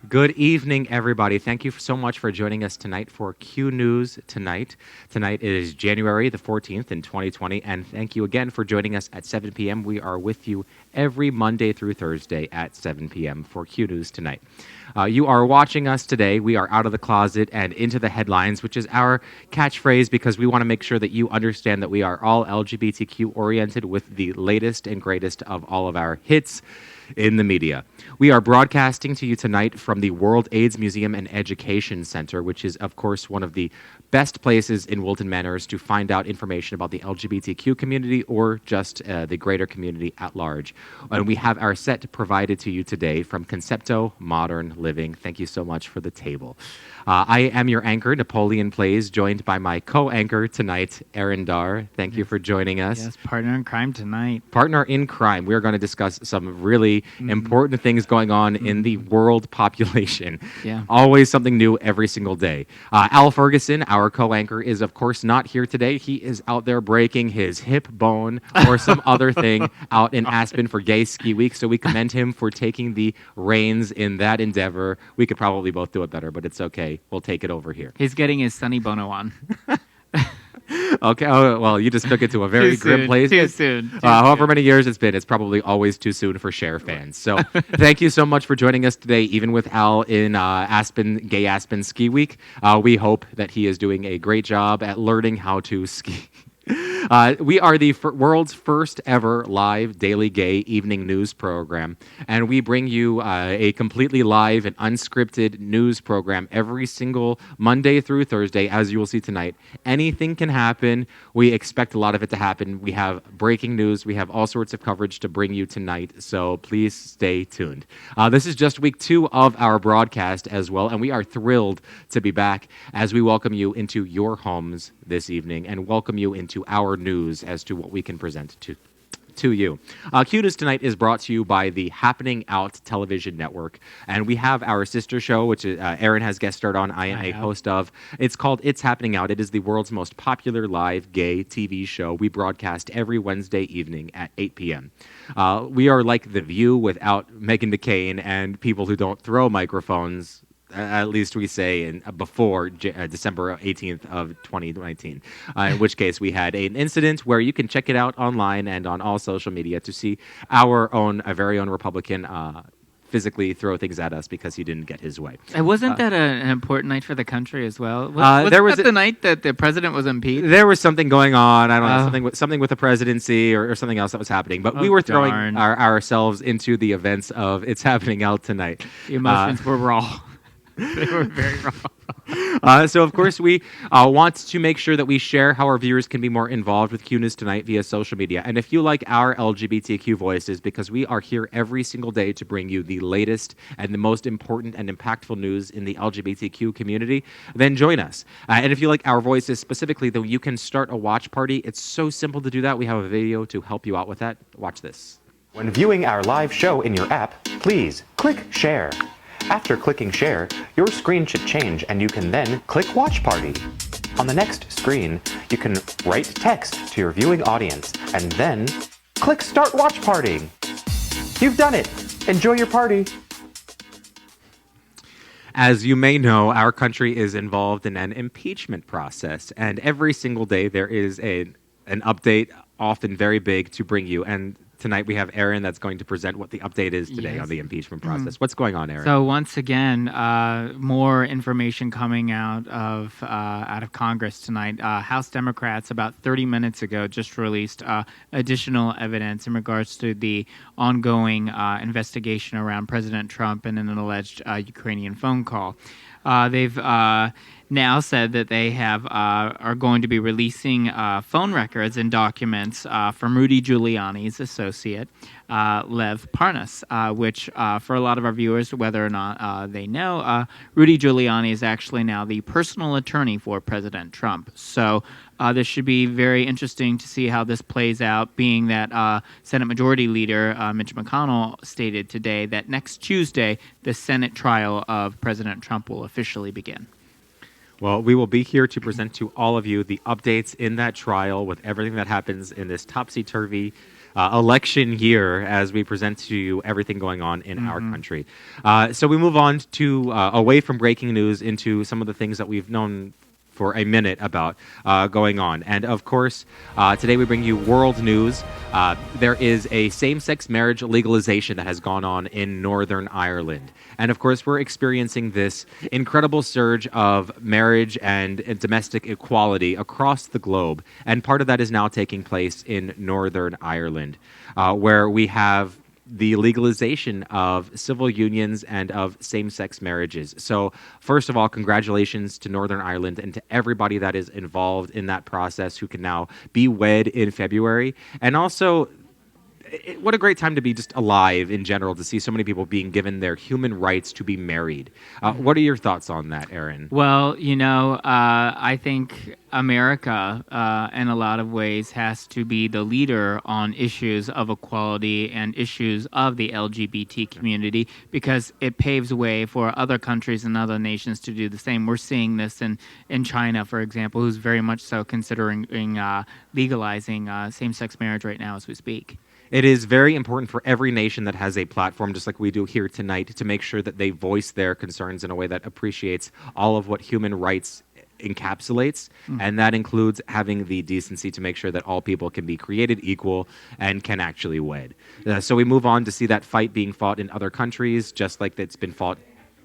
Good evening, everybody. Thank you so much for joining us tonight for Q News Tonight. Tonight is January the 14th in 2020, and thank you again for joining us at 7 p.m. We are with you every Monday through Thursday at 7 p.m. for Q News Tonight. You are watching us today. We are out of the closet and into the headlines, which is our catchphrase because we want to make sure that you understand that we are all LGBTQ oriented with the latest and greatest of all of our hits in the media. We are broadcasting to you tonight from the World AIDS Museum and Education Center, which is, of course, one of the best places in Wilton Manors to find out information about the LGBTQ community or just the greater community at large. And we have our set provided to you today from Concepto Modern Living. Thank you so much for the table. I am your anchor, Napoleon Plays, joined by my co-anchor tonight, Aaron Dar. Thank you for joining us. Yes, partner in crime tonight. Partner in crime. We are going to discuss some really important things going on in the world population. Yeah. Always something new every single day. Al Ferguson, our co-anchor, is of course not here today. He is out there breaking his hip bone or some other thing out in Aspen for Gay Ski Week. So we commend him for taking the reins in that endeavor. We could probably both do it better, but it's okay. We'll take it over here. He's getting his Sonny Bono on. Okay. Oh, well, you just took it to a very grim place. Too soon. However many years it's been, it's probably always too soon for Cher fans. So thank you so much for joining us today, even with Al in Gay Aspen Ski Week. We hope that he is doing a great job at learning how to ski. We are the world's first ever live daily gay evening news program, and we bring you a completely live and unscripted news program every single Monday through Thursday, as you will see tonight. Anything can happen. We expect a lot of it to happen. We have breaking news. We have all sorts of coverage to bring you tonight, so please stay tuned. This is just week 2 of our broadcast as well, and we are thrilled to be back as we welcome you into your homes this evening and welcome you into our news as to what we can present to you. Q News Tonight is brought to you by the Happening Out television network, and we have our sister show, which Aaron has guest starred on. I am a host of. It's called It's Happening Out. It is the world's most popular live gay TV show. We broadcast every Wednesday evening at 8 p.m. We are like The View without Meghan McCain and people who don't throw microphones. At least we say before December 18th of 2019, in which case we had an incident where you can check it out online and on all social media to see our very own Republican physically throw things at us because he didn't get his way. And wasn't that an important night for the country as well? Was that the night that the president was impeached? There was something going on. I don't know, something with the presidency or something else that was happening. But we were throwing ourselves into the events of It's Happening Out tonight. The emotions were raw. They were very raw. So, of course, we want to make sure that we share how our viewers can be more involved with Q News Tonight via social media. And if you like our LGBTQ voices, because we are here every single day to bring you the latest and the most important and impactful news in the LGBTQ community, then join us. And if you like our voices specifically, though, you can start a watch party. It's so simple to do that. We have a video to help you out with that. Watch this. When viewing our live show in your app, please click share. After clicking share, your screen should change and you can then click watch party. On the next screen, you can write text to your viewing audience and then click start watch party. You've done it. Enjoy your party. As you may know, our country is involved in an impeachment process, and every single day there is an update, often very big, to bring you. And tonight we have Aaron that's going to present what the update is today on the impeachment process. What's going on, Aaron? So once again, more information coming out of Congress tonight. House Democrats about 30 minutes ago just released additional evidence in regards to the ongoing investigation around President Trump and an alleged Ukrainian phone call. They've now said that they are going to be releasing phone records and documents from Rudy Giuliani's associate, Lev Parnas, which for a lot of our viewers, whether or not they know, Rudy Giuliani is actually now the personal attorney for President Trump. So this should be very interesting to see how this plays out, being that Senate Majority Leader Mitch McConnell stated today that next Tuesday, the Senate trial of President Trump will officially begin. Well, we will be here to present to all of you the updates in that trial with everything that happens in this topsy-turvy election year as we present to you everything going on in our country. So we move on to away from breaking news into some of the things that we've known for a minute about going on. And of course, today we bring you world news. There is a same-sex marriage legalization that has gone on in Northern Ireland. And of course, we're experiencing this incredible surge of marriage and domestic equality across the globe. And part of that is now taking place in Northern Ireland, where we have the legalization of civil unions and of same-sex marriages. So first of all, congratulations to Northern Ireland and to everybody that is involved in that process who can now be wed in February. And also, what a great time to be just alive in general, to see so many people being given their human rights to be married. What are your thoughts on that, Aaron? Well, I think America, in a lot of ways, has to be the leader on issues of equality and issues of the LGBT community, because it paves way for other countries and other nations to do the same. We're seeing this in China, for example, who's very much so considering legalizing same-sex marriage right now as we speak. It is very important for every nation that has a platform, just like we do here tonight, to make sure that they voice their concerns in a way that appreciates all of what human rights encapsulates, and that includes having the decency to make sure that all people can be created equal and can actually wed. So we move on to see that fight being fought in other countries, just like it's been fought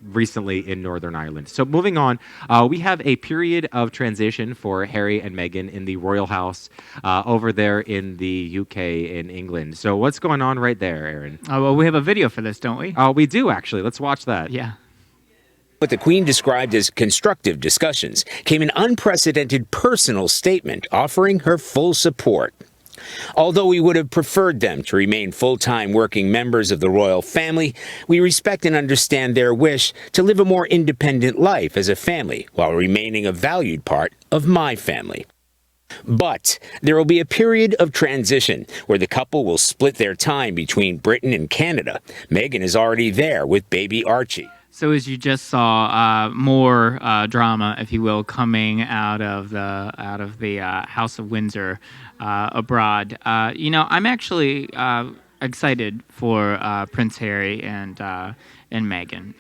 recently in Northern Ireland. So moving on, we have a period of transition for Harry and Meghan in the royal house over there in the UK in England. So what's going on right there, Aaron? Well, we have a video for this, don't we? We do, actually. Let's watch that. Yeah. What the Queen described as constructive discussions came an unprecedented personal statement offering her full support. Although we would have preferred them to remain full-time working members of the royal family, we respect and understand their wish to live a more independent life as a family while remaining a valued part of my family. But there will be a period of transition where the couple will split their time between Britain and Canada. Meghan is already there with baby Archie. So as you just saw, more drama, if you will, coming out of the House of Windsor abroad. I'm actually excited for Prince Harry and Meghan.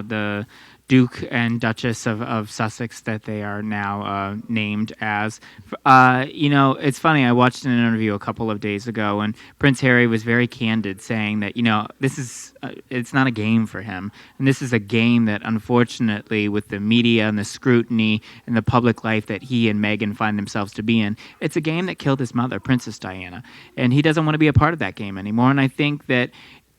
The Duke and Duchess of Sussex that they are now named as. It's funny, I watched an interview a couple of days ago, and Prince Harry was very candid, saying that, this is, it's not a game for him. And this is a game that, unfortunately, with the media and the scrutiny and the public life that he and Meghan find themselves to be in, it's a game that killed his mother, Princess Diana. And he doesn't want to be a part of that game anymore. And I think that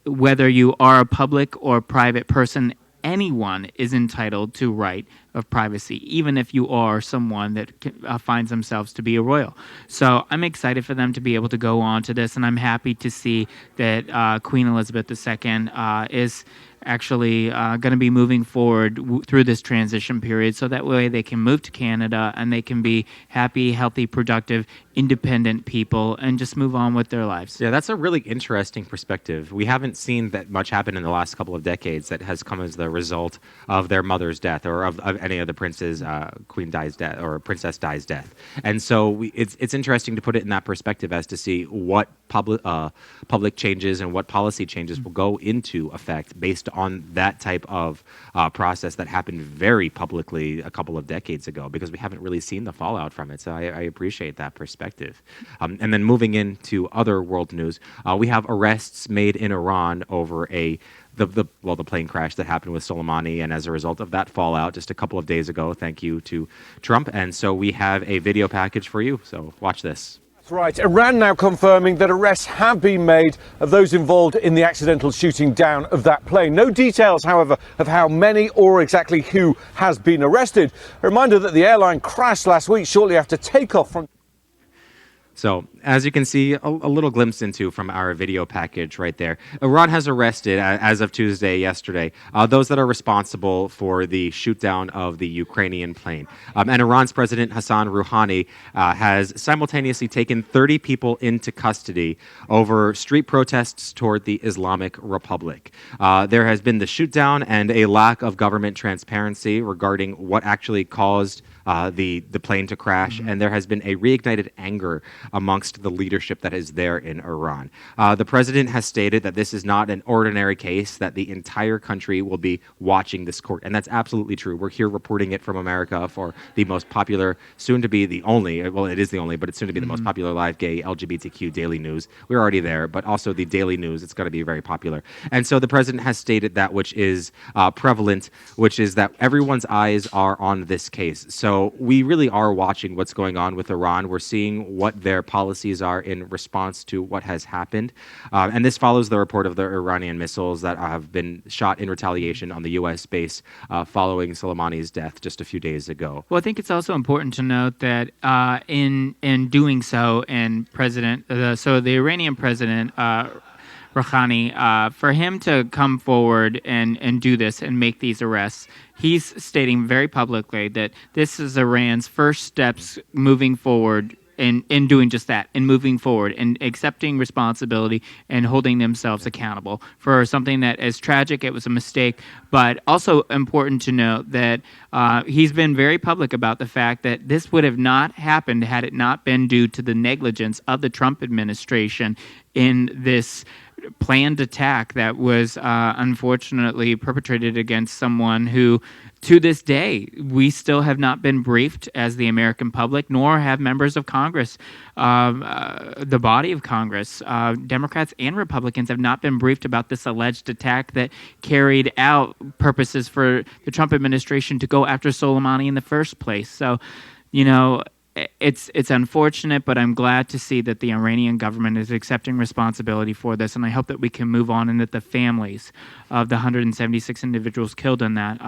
whether you are a public or private person, anyone is entitled to right of privacy, even if you are someone that finds themselves to be a royal. So I'm excited for them to be able to go on to this, and I'm happy to see that Queen Elizabeth II is actually going to be moving forward through this transition period, so that way they can move to Canada and they can be happy, healthy, productive, independent people and just move on with their lives. Yeah, that's a really interesting perspective. We haven't seen that much happen in the last couple of decades that has come as the result of their mother's death or of any of the princes, Queen Di's death or Princess Di's death. And so it's interesting to put it in that perspective as to see what public changes and what policy changes will go into effect based on that type of process that happened very publicly a couple of decades ago, because we haven't really seen the fallout from it. So I appreciate that perspective. And then moving into other world news, we have arrests made in Iran over the plane crash that happened with Soleimani, and as a result of that fallout just a couple of days ago, thank you to Trump. And so we have a video package for you. So watch this. Right, Iran now confirming that arrests have been made of those involved in the accidental shooting down of that plane. No details, however, of how many or exactly who has been arrested. A reminder that the airline crashed last week shortly after takeoff from... So, as you can see, a little glimpse into from our video package right there. Iran has arrested, as of Tuesday, yesterday, those that are responsible for the shoot-down of the Ukrainian plane. And Iran's President Hassan Rouhani has simultaneously taken 30 people into custody over street protests toward the Islamic Republic. There has been the shoot-down and a lack of government transparency regarding what actually caused the plane to crash, and there has been a reignited anger amongst the leadership that is there in Iran. The president has stated that this is not an ordinary case, that the entire country will be watching this court, and that's absolutely true. We're here reporting it from America for the most popular, soon to be the only, well, it is the only, but it's soon to be the most popular live gay LGBTQ daily news. We're already there, but also the daily news, it's going to be very popular. And so the president has stated that which is prevalent, which is that everyone's eyes are on this case. So we really are watching what's going on with Iran. We're seeing what their policies are in response to what has happened. And this follows the report of the Iranian missiles that have been shot in retaliation on the U.S. base following Soleimani's death just a few days ago. Well, I think it's also important to note that in doing so, the Iranian president, Rouhani, for him to come forward and do this and make these arrests, he's stating very publicly that this is Iran's first steps moving forward in doing just that, in moving forward and accepting responsibility and holding themselves accountable for something that is tragic. It was a mistake, but also important to note that he's been very public about the fact that this would have not happened had it not been due to the negligence of the Trump administration in this planned attack that was unfortunately perpetrated against someone who, to this day, we still have not been briefed as the American public, nor have members of Congress, the body of Congress, Democrats and Republicans have not been briefed about this alleged attack that carried out purposes for the Trump administration to go after Soleimani in the first place. So, you know, it's unfortunate, but I'm glad to see that the Iranian government is accepting responsibility for this, and I hope that we can move on and that the families of the 176 individuals killed in that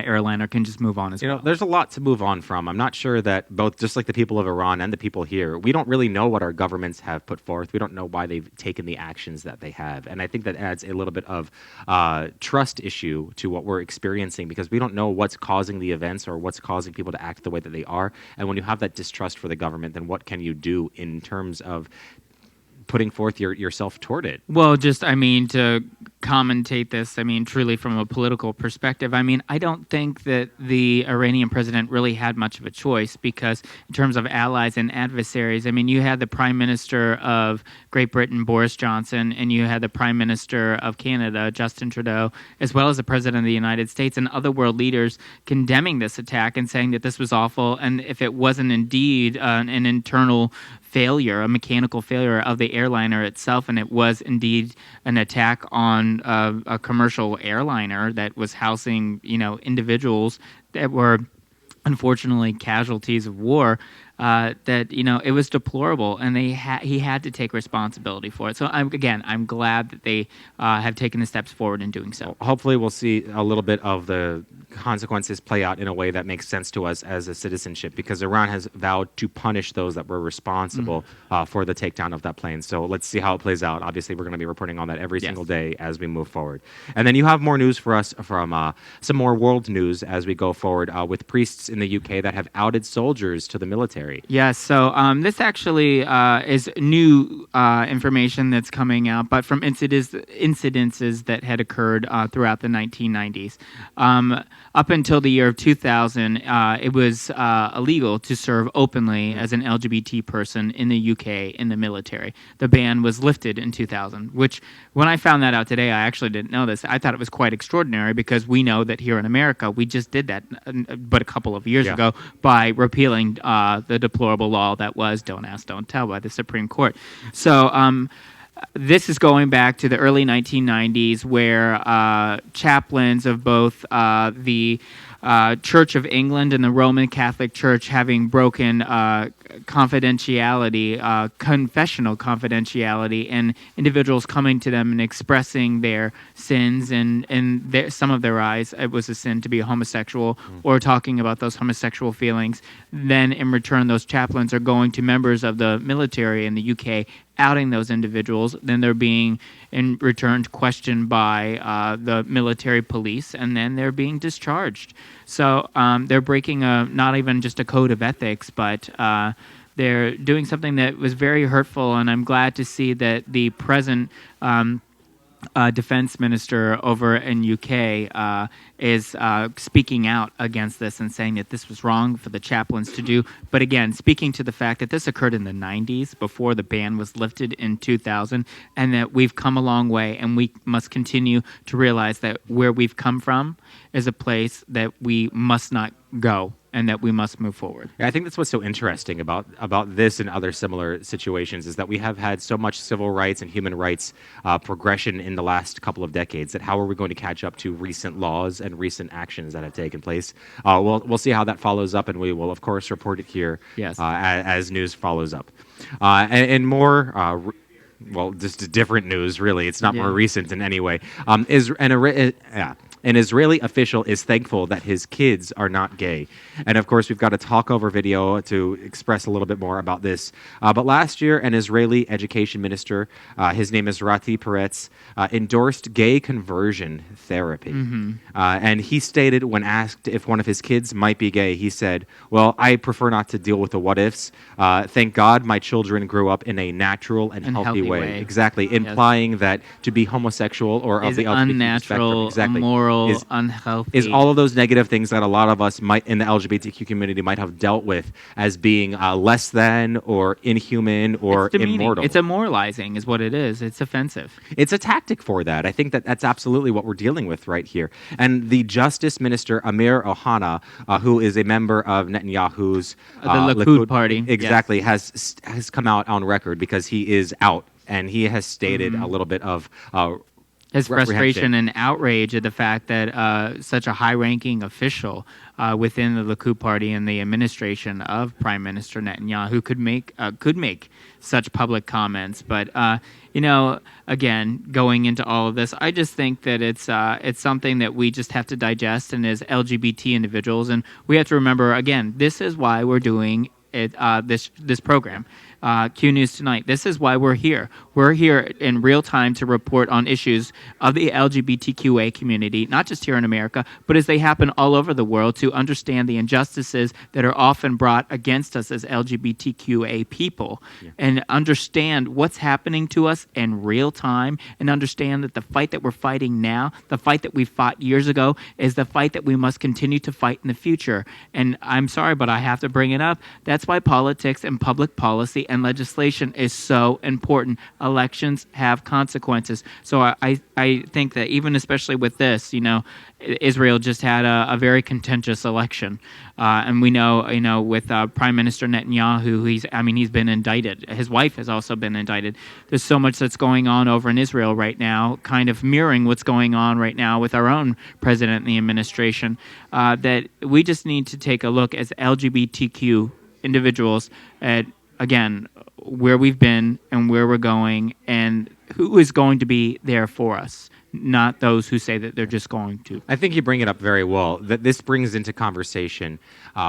airliner can just move on as well. There's a lot to move on from. I'm not sure that both, just like the people of Iran and the people here, we don't really know what our governments have put forth. We don't know why they've taken the actions that they have. And I think that adds a little bit of trust issue to what we're experiencing, because we don't know what's causing the events or what's causing people to act the way that they are. And when you have that distrust for the government, then what can you do in terms of putting forth yourself toward it? Well, to commentate this, truly from a political perspective, I don't think that the Iranian president really had much of a choice, because in terms of allies and adversaries, you had the Prime Minister of Great Britain, Boris Johnson, and you had the Prime Minister of Canada, Justin Trudeau, as well as the President of the United States and other world leaders condemning this attack and saying that this was awful, and if it wasn't indeed an internal failure, a mechanical failure of the airliner itself, and it was indeed an attack on a commercial airliner that was housing, individuals that were unfortunately casualties of war, it was deplorable, and he had to take responsibility for it. So I'm glad that they have taken the steps forward in doing so. Hopefully we'll see a little bit of the consequences play out in a way that makes sense to us as a citizenship, because Iran has vowed to punish those that were responsible for the takedown of that plane. So let's see how it plays out. Obviously, we're going to be reporting on that every single day as we move forward. And then you have more news for us from some more world news as we go forward with priests in the UK that have outed soldiers to the military. Yes, so this actually is new information that's coming out, but from incidences that had occurred throughout the 1990s. Up until the year of 2000, it was illegal to serve openly as an LGBT person in the UK in the military. The ban was lifted in 2000, which when I found that out today, I actually didn't know this. I thought it was quite extraordinary, because we know that here in America, we just did that but a couple of years ago by repealing the deplorable law that was Don't Ask, Don't Tell by the Supreme Court. So this is going back to the early 1990s, where chaplains of both the Church of England and the Roman Catholic Church, having broken confidentiality, confessional confidentiality, and individuals coming to them and expressing their sins, and in some of their eyes, it was a sin to be a homosexual or talking about those homosexual feelings. Then in return, those chaplains are going to members of the military in the UK, outing those individuals. Then they're being in return questioned by the military police, and then they're being discharged. So they're breaking not even just a code of ethics, but they're doing something that was very hurtful, and I'm glad to see that the present defense minister over in UK is speaking out against this and saying that this was wrong for the chaplains to do. But again, speaking to the fact that this occurred in the 90s before the ban was lifted in 2000, and that we've come a long way, and we must continue to realize that where we've come from is a place that we must not go, and that we must move forward. Yeah, I think that's what's so interesting about this and other similar situations is that we have had so much civil rights and human rights progression in the last couple of decades that how are we going to catch up to recent laws and recent actions that have taken place? We'll see how that follows up, and we will, of course, report it here as news follows up. And more... well, just different news, really. It's not more recent in any way. An Israeli official is thankful that his kids are not gay. And of course, we've got a talkover video to express a little bit more about this. But last year, an Israeli education minister, his name is Rati Peretz, endorsed gay conversion therapy. And he stated when asked if one of his kids might be gay, he said, "Well, I prefer not to deal with the what ifs. Thank God my children grew up in a natural and healthy way." Exactly, implying that to be homosexual or of the LGBT unnatural, spectrum, immoral, unhealthy. Is all of those negative things that a lot of us might in the LGBTQ community might have dealt with as being less than or inhuman or immortal. It's demoralizing is what it is. It's offensive. It's a tactic for that. I think that that's absolutely what we're dealing with right here. And the Justice Minister, Amir Ohana, who is a member of Netanyahu's The Likud party. Exactly, has come out on record because he is out. And he has stated a little bit of his frustration and outrage at the fact that such a high-ranking official within the Likud party and the administration of Prime Minister Netanyahu could make such public comments. But again, going into all of this, I just think that it's something that we just have to digest, and as LGBT individuals, and we have to remember again, this is why we're doing it. This program. Q News Tonight. This is why we're here. We're here in real time to report on issues of the LGBTQA community, not just here in America, but as they happen all over the world, to understand the injustices that are often brought against us as LGBTQA people, and understand what's happening to us in real time, and understand that the fight that we're fighting now, the fight that we fought years ago, is the fight that we must continue to fight in the future. And I'm sorry, but I have to bring it up. That's why politics and public policy and legislation is so important. Elections have consequences. So I think that even especially with this, Israel just had a very contentious election. And we know, with Prime Minister Netanyahu, he's been indicted. His wife has also been indicted. There's so much that's going on over in Israel right now, kind of mirroring what's going on right now with our own president and the administration, that we just need to take a look as LGBTQ individuals at, again, where we've been and where we're going, and who is going to be there for us, not those who say that they're just going to. I think you bring it up very well, that this brings into conversation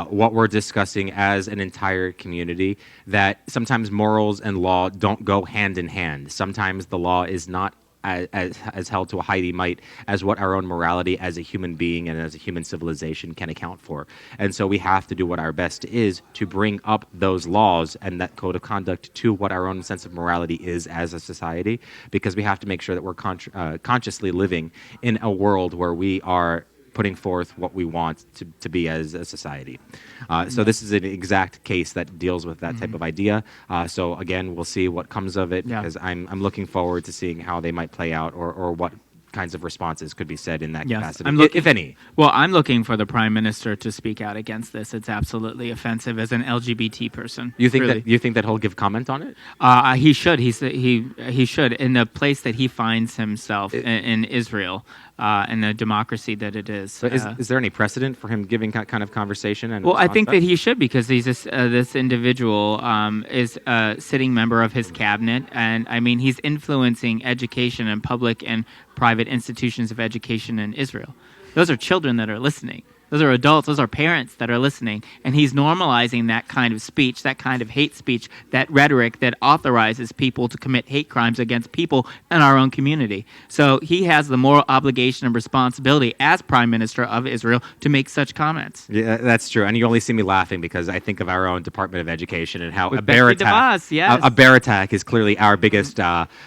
what we're discussing as an entire community, that sometimes morals and law don't go hand in hand. Sometimes the law is not as held to a high might as what our own morality as a human being and as a human civilization can account for. And so we have to do what our best is to bring up those laws and that code of conduct to what our own sense of morality is as a society, because we have to make sure that we're consciously living in a world where we are putting forth what we want to be as a society. So this is an exact case that deals with that type of idea. So again, we'll see what comes of it, because I'm looking forward to seeing how they might play out, or what kinds of responses could be said in that capacity, if any. Well, I'm looking for the Prime Minister to speak out against this. It's absolutely offensive as an LGBT person. You think that he'll give comment on it? He should. He should, in the place that he finds himself in Israel. And the democracy that it is. So is there any precedent for him giving that kind of conversation? And I think that he should, because he's this individual is a sitting member of his cabinet, and he's influencing education and public and private institutions of education in Israel. Those are children that are listening. Those are adults. Those are parents that are listening. And he's normalizing that kind of speech, that kind of hate speech, that rhetoric that authorizes people to commit hate crimes against people in our own community. So he has the moral obligation and responsibility as Prime Minister of Israel to make such comments. Yeah, that's true. And you only see me laughing because I think of our own Department of Education and how With a bear Betsy attack, DeVos, yes. a bear attack is clearly our biggest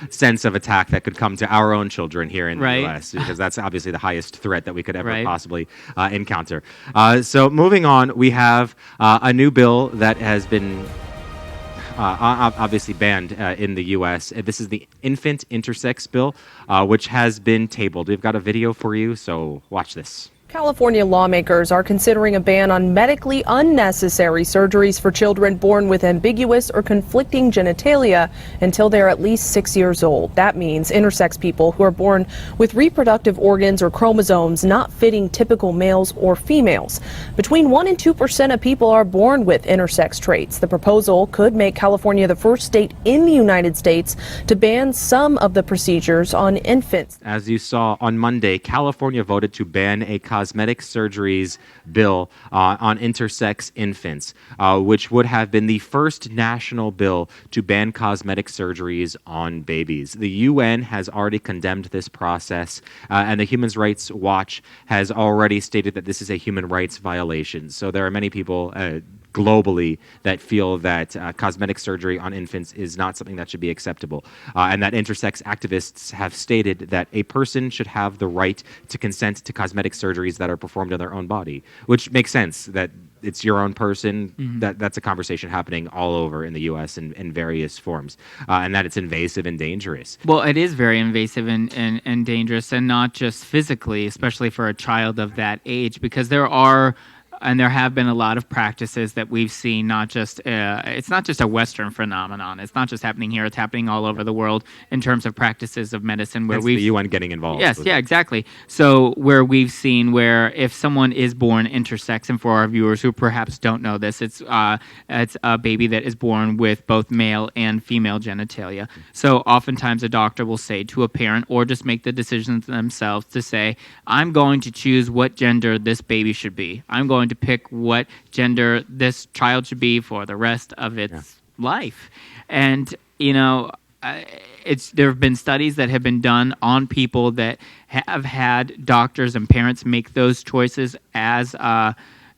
sense of attack that could come to our own children here in the U.S. because that's obviously the highest threat that we could ever possibly encounter. So moving on, we have a new bill that has been obviously banned in the U.S. This is the Infant Intersex Bill, which has been tabled. We've got a video for you, so watch this. California lawmakers are considering a ban on medically unnecessary surgeries for children born with ambiguous or conflicting genitalia until they're at least 6 years old. That means intersex people who are born with reproductive organs or chromosomes not fitting typical males or females. Between 1% and 2% of people are born with intersex traits. The proposal could make California the first state in the United States to ban some of the procedures on infants. As you saw on Monday, California voted to ban a cosmetic surgeries bill on intersex infants, which would have been the first national bill to ban cosmetic surgeries on babies. The UN has already condemned this process, and the Human Rights Watch has already stated that this is a human rights violation. So there are many people globally that feel that cosmetic surgery on infants is not something that should be acceptable, and that intersex activists have stated that a person should have the right to consent to cosmetic surgeries that are performed on their own body, which makes sense that it's your own person. That's a conversation happening all over in the U.S. in various forms, and that it's invasive and dangerous. Well, it is very invasive and dangerous, and not just physically, especially for a child of that age, because there have been a lot of practices that we've seen, it's not just a Western phenomenon. It's not just happening here. It's happening all over the world in terms of practices of medicine where the UN getting involved. Yes, yeah, exactly. So where we've seen where if someone is born intersex, and for our viewers who perhaps don't know this, it's a baby that is born with both male and female genitalia. So oftentimes a doctor will say to a parent, or just make the decision themselves to say, I'm going to choose what gender this baby should be. I'm going to pick what gender this child should be for the rest of its life. And, there have been studies that have been done on people that have had doctors and parents make those choices as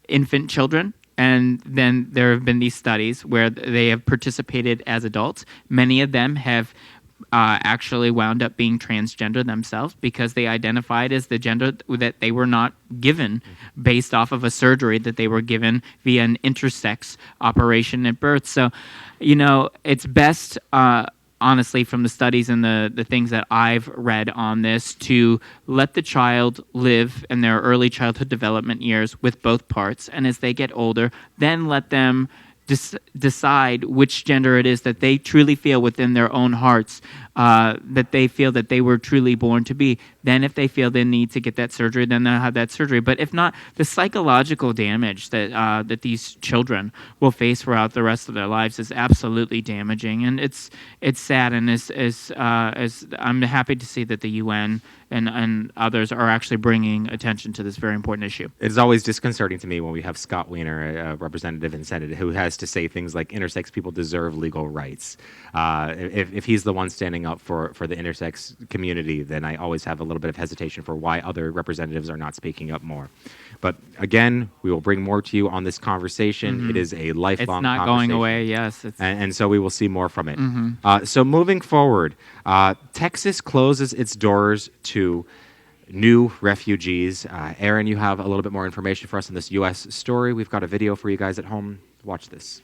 infant children. And then there have been these studies where they have participated as adults. Many of them have actually wound up being transgender themselves because they identified as the gender that they were not given based off of a surgery that they were given via an intersex operation at birth. So, it's best, honestly, from the studies and the things that I've read on this, to let the child live in their early childhood development years with both parts. And as they get older, then let them decide which gender it is that they truly feel within their own hearts that they feel that they were truly born to be. Then if they feel they need to get that surgery, then they'll have that surgery. But if not, the psychological damage that these children will face throughout the rest of their lives is absolutely damaging. And it's sad, and as I'm happy to see that the UN and others are actually bringing attention to this very important issue. It's always disconcerting to me when we have Scott Wiener, a representative in Senate, who has to say things like intersex people deserve legal rights. If he's the one standing up for the intersex community, then I always have a little bit of hesitation for why other representatives are not speaking up more. But again, we will bring more to you on this conversation. It is a lifelong conversation. It's not going away, yes. And so we will see more from it. So moving forward, Texas closes its doors to new refugees. Aaron, you have a little bit more information for us on this U.S. story. We've got a video for you guys at home. Watch this.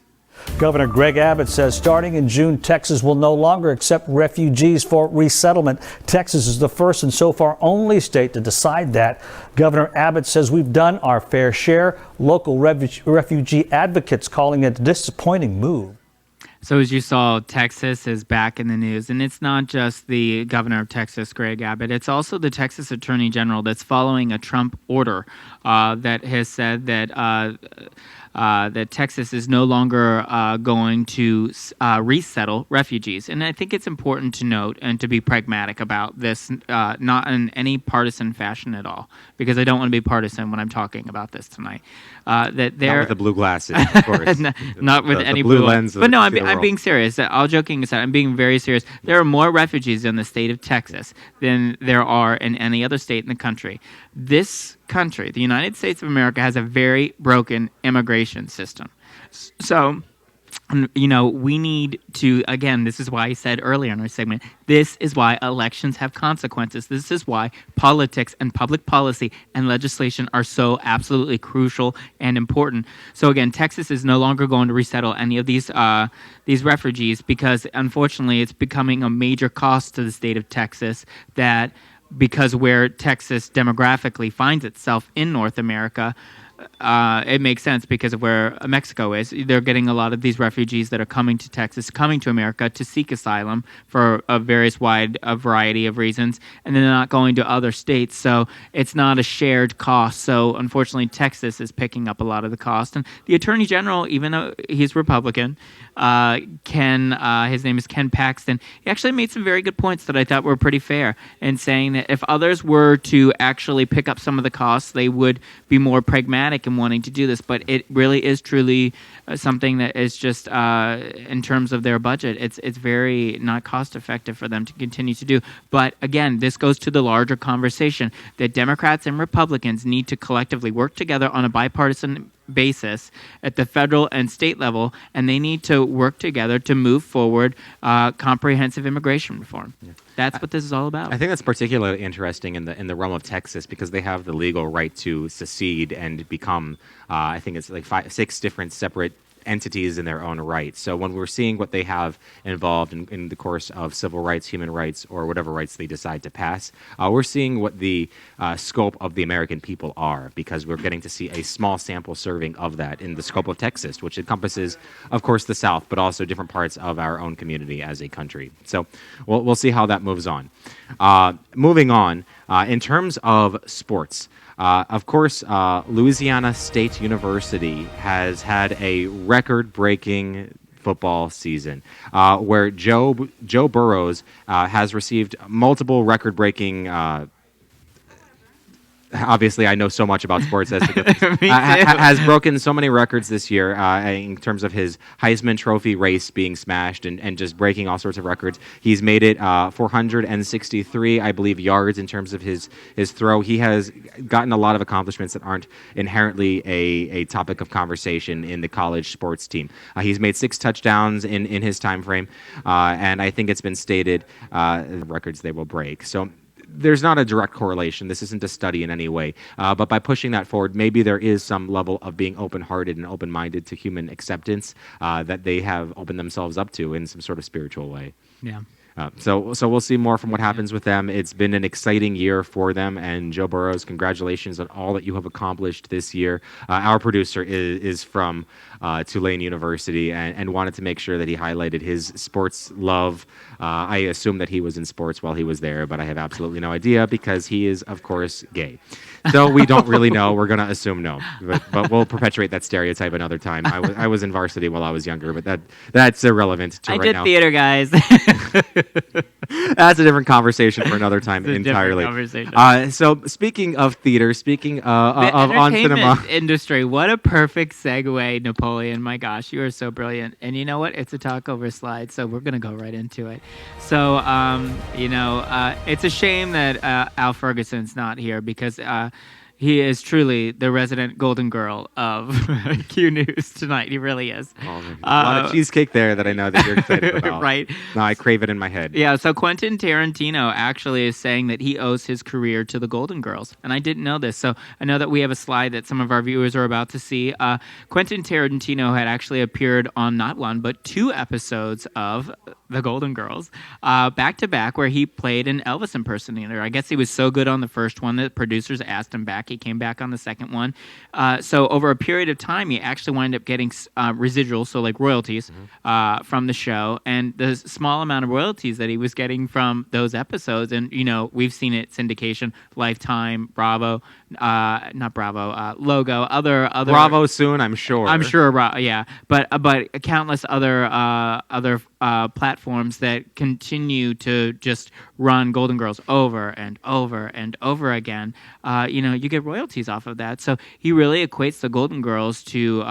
Governor Greg Abbott says starting in June, Texas will no longer accept refugees for resettlement. Texas is the first and so far only state to decide that. Governor Abbott says we've done our fair share. Local refugee advocates calling it a disappointing move. So as you saw, Texas is back in the news, and it's not just the governor of Texas, Greg Abbott. It's also the Texas Attorney General that's following a Trump order that has said that that Texas is no longer going to resettle refugees. And I think it's important to note and to be pragmatic about this, not in any partisan fashion at all, because I don't want to be partisan when I'm talking about this tonight. That they're Not with the blue glasses, of course. not with any blue lens. But no, I'm being serious. All joking aside, I'm being very serious. There are more refugees in the state of Texas than there are in any other state in the country. This country, the United States of America, has a very broken immigration system. So, we need to, again, this is why I said earlier in our segment, this is why elections have consequences. This is why politics and public policy and legislation are so absolutely crucial and important. So again, Texas is no longer going to resettle any of these refugees because, unfortunately, it's becoming a major cost to the state of Texas because where Texas demographically finds itself in North America, it makes sense because of where Mexico is. They're getting a lot of these refugees that are coming to Texas, coming to America to seek asylum for a variety of reasons, and then they're not going to other states. So it's not a shared cost. So unfortunately, Texas is picking up a lot of the cost. And the Attorney General, even though he's Republican, his name is Ken Paxton, he actually made some very good points that I thought were pretty fair in saying that if others were to actually pick up some of the costs, they would be more pragmatic in wanting to do this. But it really is truly something that is just, in terms of their budget, it's very not cost effective for them to continue to do. But again, this goes to the larger conversation that Democrats and Republicans need to collectively work together on a bipartisan basis at the federal and state level, and they need to work together to move forward comprehensive immigration reform. Yeah. That's what this is all about. I think that's particularly interesting in the realm of Texas because they have the legal right to secede and become, I think it's like 6 different separate entities in their own right. So when we're seeing what they have involved in the course of civil rights, human rights, or whatever rights they decide to pass, we're seeing what the scope of the American people are, because we're getting to see a small sample serving of that in the scope of Texas, which encompasses, of course, the South, but also different parts of our own community as a country. So we'll see how that moves on. Moving on, in terms of sports, of course, Louisiana State University has had a record-breaking football season where Joe Burrows has received multiple record-breaking obviously, I know so much about sports as has broken so many records this year in terms of his Heisman Trophy race being smashed and just breaking all sorts of records. He's made it 463, I believe, yards in terms of his throw. He has gotten a lot of accomplishments that aren't inherently a topic of conversation in the college sports team. He's made 6 touchdowns in his time frame, and I think it's been stated the records they will break. So there's not a direct correlation. This isn't a study in any way. But by pushing that forward, maybe there is some level of being open-hearted and open-minded to human acceptance that they have opened themselves up to in some sort of spiritual way. Yeah. So we'll see more from what happens with them. It's been an exciting year for them. And Joe Burrows, congratulations on all that you have accomplished this year. Our producer is from Tulane University and wanted to make sure that he highlighted his sports love. I assume that he was in sports while he was there, but I have absolutely no idea because he is, of course, gay. So we don't really know. We're going to assume no. But we'll perpetuate that stereotype another time. I was in varsity while I was younger, but that's irrelevant to right now. I did theater, guys. That's a different conversation for another time entirely. So speaking of theater, speaking of on cinema industry, what a perfect segue, Napoleon. My gosh, you are so brilliant. And you know what? It's a talkover slide, so we're going to go right into it. So, it's a shame that Al Ferguson's not here because he is truly the resident golden girl of Q News tonight. He really is. A lot of cheesecake there that I know that you're excited about. Right. No, I crave it in my head. Yeah, so Quentin Tarantino actually is saying that he owes his career to the Golden Girls. And I didn't know this. So I know that we have a slide that some of our viewers are about to see. Quentin Tarantino had actually appeared on not 1, but 2 episodes of The Golden Girls, back to back, where he played an Elvis impersonator. I guess he was so good on the first one that producers asked him back. He came back on the second one. So over a period of time, he actually wound up getting residuals, so like royalties, from the show. And the small amount of royalties that he was getting from those episodes, and we've seen it syndication, Lifetime, Bravo, not Bravo, Logo, other Bravo soon, I'm sure. I'm sure, yeah, but countless other platforms that continue to just run Golden Girls over and over and over again. You get royalties off of that. So he really equates the Golden Girls to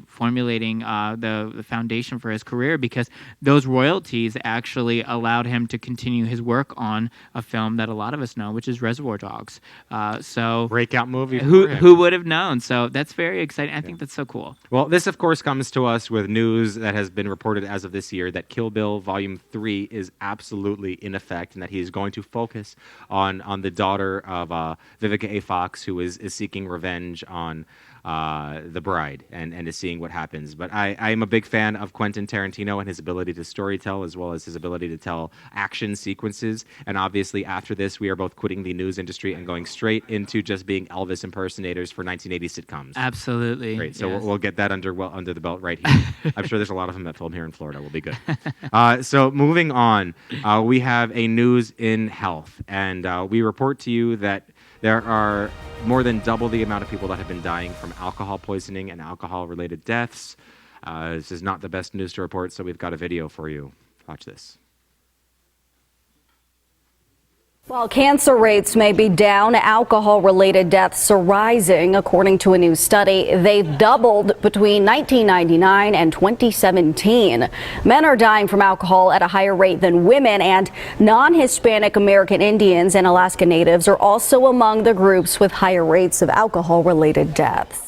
formulating the foundation for his career, because those royalties actually allowed him to continue his work on a film that a lot of us know, which is Reservoir Dogs. So breakout movie. Who would have known? So that's very exciting. I think that's so cool. Well, this of course comes to us with news that has been reported as of this year that Kill Bill Volume 3 is absolutely in effect, and that he is going to focus on the daughter of Vivica A. Fox, who is seeking revenge on the bride and is seeing what happens. But I am a big fan of Quentin Tarantino and his ability to storytell, as well as his ability to tell action sequences. And obviously after this, we are both quitting the news industry and going straight into just being Elvis impersonators for 1980s sitcoms. Absolutely. Great. So yes. we'll get that under the belt right here. I'm sure there's a lot of them that film here in Florida. We'll be good. So moving on, we have a news in health, and we report to you that there are more than double the amount of people that have been dying from alcohol poisoning and alcohol-related deaths. This is not the best news to report, so we've got a video for you. Watch this. While cancer rates may be down, alcohol-related deaths are rising. According to a new study, they've doubled between 1999 and 2017. Men are dying from alcohol at a higher rate than women, and non-Hispanic American Indians and Alaska Natives are also among the groups with higher rates of alcohol-related deaths.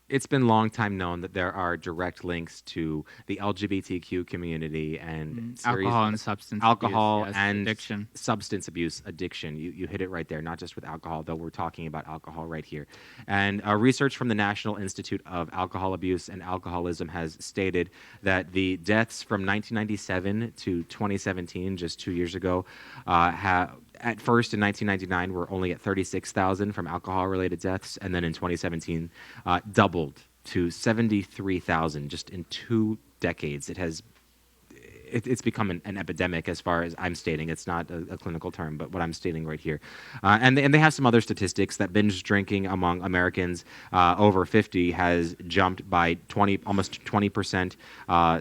It's been long time known that there are direct links to the LGBTQ community and alcohol and substance alcohol abuse, yes, and addiction. Substance abuse addiction. You hit it right there, not just with alcohol, though we're talking about alcohol right here. And research from the National Institute of Alcohol Abuse and Alcoholism has stated that the deaths from 1997 to 2017, just 2 years ago, at first in 1999 were only at 36,000 from alcohol-related deaths, and then in 2017 doubled to 73,000 just in 2 decades. It's become an epidemic, as far as I'm stating. It's not a clinical term, but what I'm stating right here. And they have some other statistics that binge drinking among Americans over 50 has jumped by almost 20%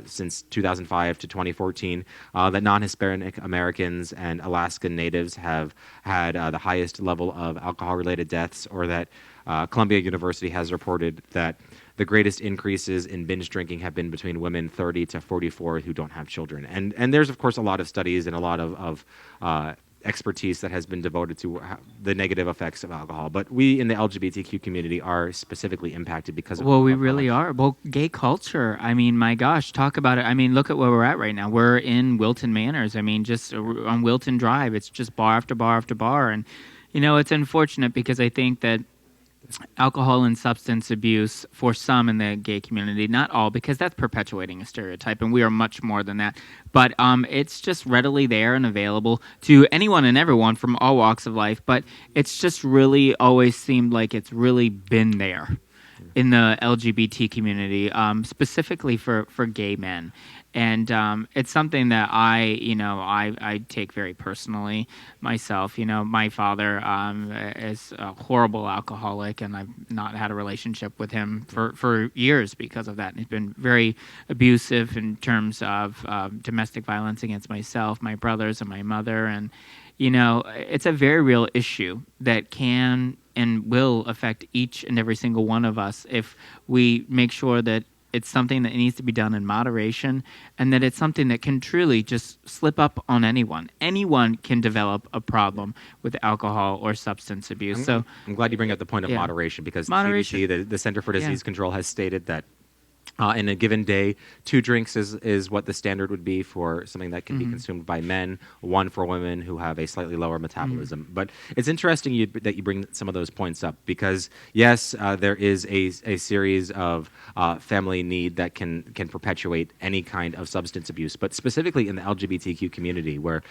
since 2005 to 2014. That non-Hispanic Americans and Alaskan Natives have had the highest level of alcohol-related deaths, or that Columbia University has reported that the greatest increases in binge drinking have been between women 30 to 44 who don't have children. And there's, of course, a lot of studies and a lot of expertise that has been devoted to the negative effects of alcohol. But we in the LGBTQ community are specifically impacted because of Well, we really are. Well, gay culture, I mean, my gosh, talk about it. I mean, look at where we're at right now. We're in Wilton Manors. I mean, just on Wilton Drive, it's just bar after bar after bar. And, it's unfortunate, because I think that alcohol and substance abuse for some in the gay community, not all, because that's perpetuating a stereotype, and we are much more than that. But it's just readily there and available to anyone and everyone from all walks of life. But it's just really always seemed like it's really been there in the LGBT community, specifically for gay men. And it's something that I take very personally myself. My father is a horrible alcoholic, and I've not had a relationship with him for years because of that. And he's been very abusive in terms of domestic violence against myself, my brothers, and my mother. And, it's a very real issue that can and will affect each and every single one of us if we make sure that it's something that needs to be done in moderation, and that it's something that can truly just slip up on anyone. Anyone can develop a problem with alcohol or substance abuse. I'm glad you bring up the point of moderation, because CDC, the Center for Disease Control, has stated that in a given day, 2 drinks is what the standard would be for something that can be consumed by men, 1 for women who have a slightly lower metabolism. But it's interesting that you bring some of those points up, because yes, there is a series of family need that can perpetuate any kind of substance abuse, but specifically in the LGBTQ community, where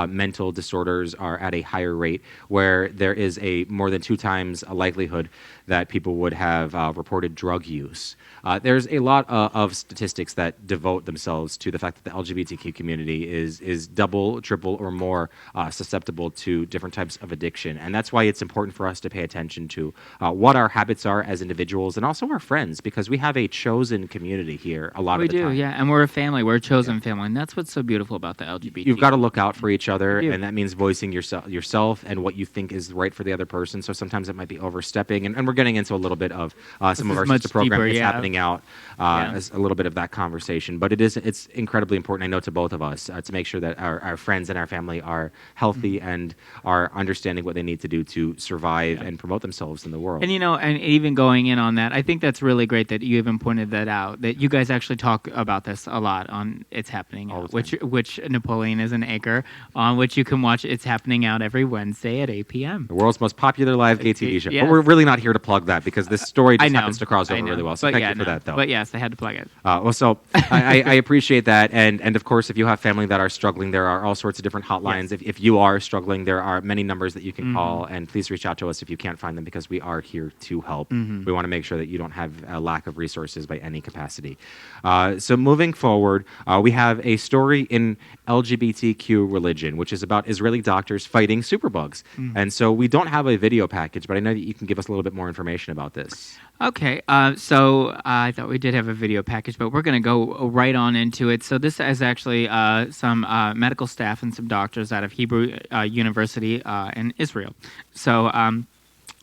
mental disorders are at a higher rate, where there is a more than 2 times a likelihood that people would have reported drug use. There's a lot of statistics that devote themselves to the fact that the LGBTQ community is double, triple, or more susceptible to different types of addiction. And that's why it's important for us to pay attention to what our habits are as individuals and also our friends, because we have a chosen community here a lot of the time. We do, yeah. And we're a family. We're a chosen family. And that's what's so beautiful about the LGBT. You've got to look out for each other, and that means voicing yourself and what you think is right for the other person. So sometimes it might be overstepping. And we're getting into a little bit of some of our sister program. It's happening out as a little bit of that conversation. But it's incredibly important, I know, to both of us to make sure that our friends and our family are healthy and are understanding what they need to do to survive and promote themselves in the world. And, and even going in on that, I think that's really great that you even pointed that out, that you guys actually talk about this a lot on It's Happening Out, which Napoleon is an anchor on, which you can watch It's Happening Out every Wednesday at 8 p.m. The world's most popular live gay TV show. Yes. But we're really not here to plug that because this story just happens to cross over really well. So but thank you for that, though. But yes, I had to plug it. So I appreciate that. And of course, if you have family that are struggling, there are all sorts of different hotlines. Yes. If you are struggling, there are many numbers that you can call. And please reach out to us if you can't find them, because we are here to help. We want to make sure that you don't have a lack of resources by any capacity. So moving forward, we have a story in LGBTQ religion, which is about Israeli doctors fighting superbugs. And so we don't have a video package, but I know that you can give us a little bit more information about this. Okay, so I thought we did have a video package, but we're going to go right on into it. So this is actually some medical staff and some doctors out of Hebrew University in Israel. So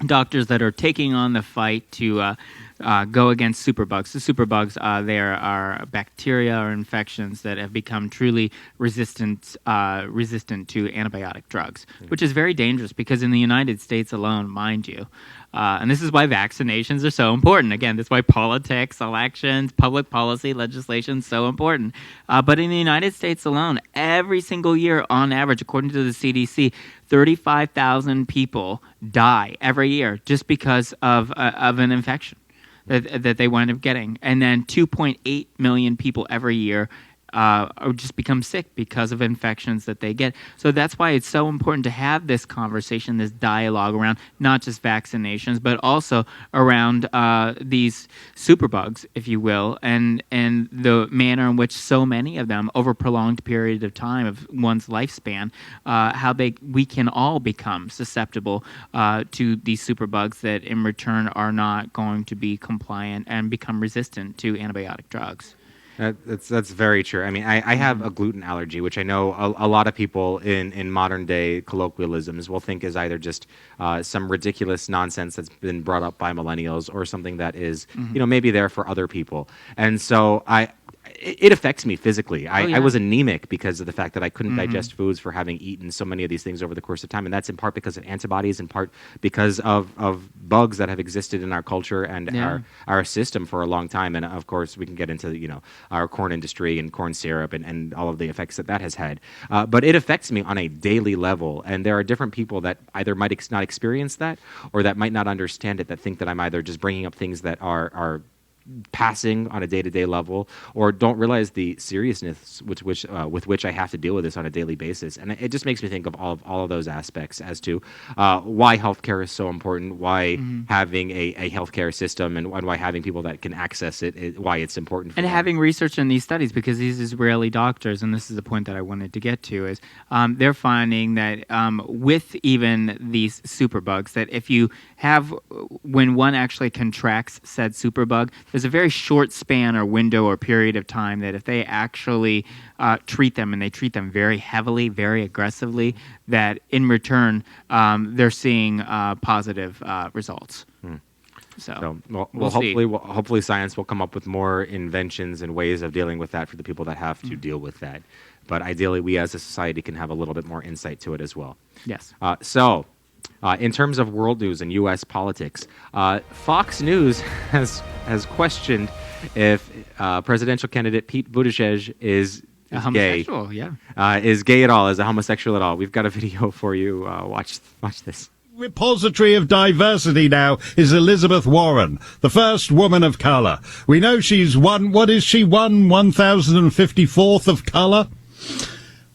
doctors that are taking on the fight to go against superbugs. The superbugs, there are bacteria or infections that have become truly resistant to antibiotic drugs, which is very dangerous because in the United States alone, mind you, and this is why vaccinations are so important. Again, this is why politics, elections, public policy, legislation is so important. But in the United States alone, every single year, on average, according to the CDC, 35,000 people die every year just because of an infection that they wind up getting. And then 2.8 million people every year just become sick because of infections that they get. So that's why it's so important to have this conversation, this dialogue around not just vaccinations, but also around these superbugs, if you will, and the manner in which so many of them, over a prolonged period of time of one's lifespan, how we can all become susceptible to these superbugs that in return are not going to be compliant and become resistant to antibiotic drugs. That's very true. I mean, I have a gluten allergy, which I know a lot of people in modern day colloquialisms will think is either just some ridiculous nonsense that's been brought up by millennials or something that is, maybe there for other people. And so it affects me physically. I was anemic because of the fact that I couldn't digest foods for having eaten so many of these things over the course of time. And that's in part because of antibodies, in part because of bugs that have existed in our culture and our system for a long time. And of course, we can get into, our corn industry and corn syrup and all of the effects that has had. But it affects me on a daily level. And there are different people that either might not experience that or that might not understand it, that think that I'm either just bringing up things that are passing on a day-to-day level, or don't realize the seriousness with which I have to deal with this on a daily basis. And it just makes me think of all of those aspects as to why healthcare is so important, why having a healthcare system and why having people that can access it, why it's important. And having research in these studies, because these Israeli doctors, and this is the point that I wanted to get to, is they're finding that with even these superbugs, that if you have, when one actually contracts said superbug, there's a very short span or window or period of time that if they actually treat them, and they treat them very heavily, very aggressively, that in return they're seeing positive results. So hopefully science will come up with more inventions and ways of dealing with that for the people that have to deal with that. But ideally, we as a society can have a little bit more insight to it as well. Yes. In terms of world news and U.S. politics, Fox News has questioned if presidential candidate Pete Buttigieg is gay. Is gay at all, is a homosexual at all. We've got a video for you. Watch this. Repository of diversity now is Elizabeth Warren, the first woman of color. We know she's 1054th of color.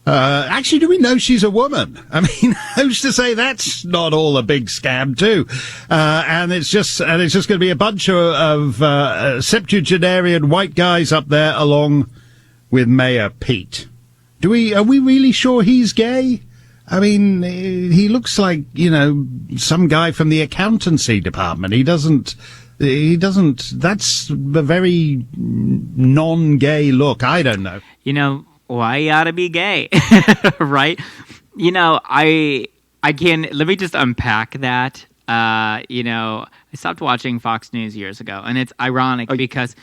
Actually, do we know she's a woman? I mean, who's to say that's not all a big scam too? And it's just going to be a bunch of septuagenarian white guys up there along with Mayor Pete. Are we really sure he's gay? I mean, he looks like, some guy from the accountancy department. He doesn't, that's a very non-gay look. I don't know. Why he ought to be gay, right? I can, let me just unpack that. I stopped watching Fox News years ago, and it's ironic because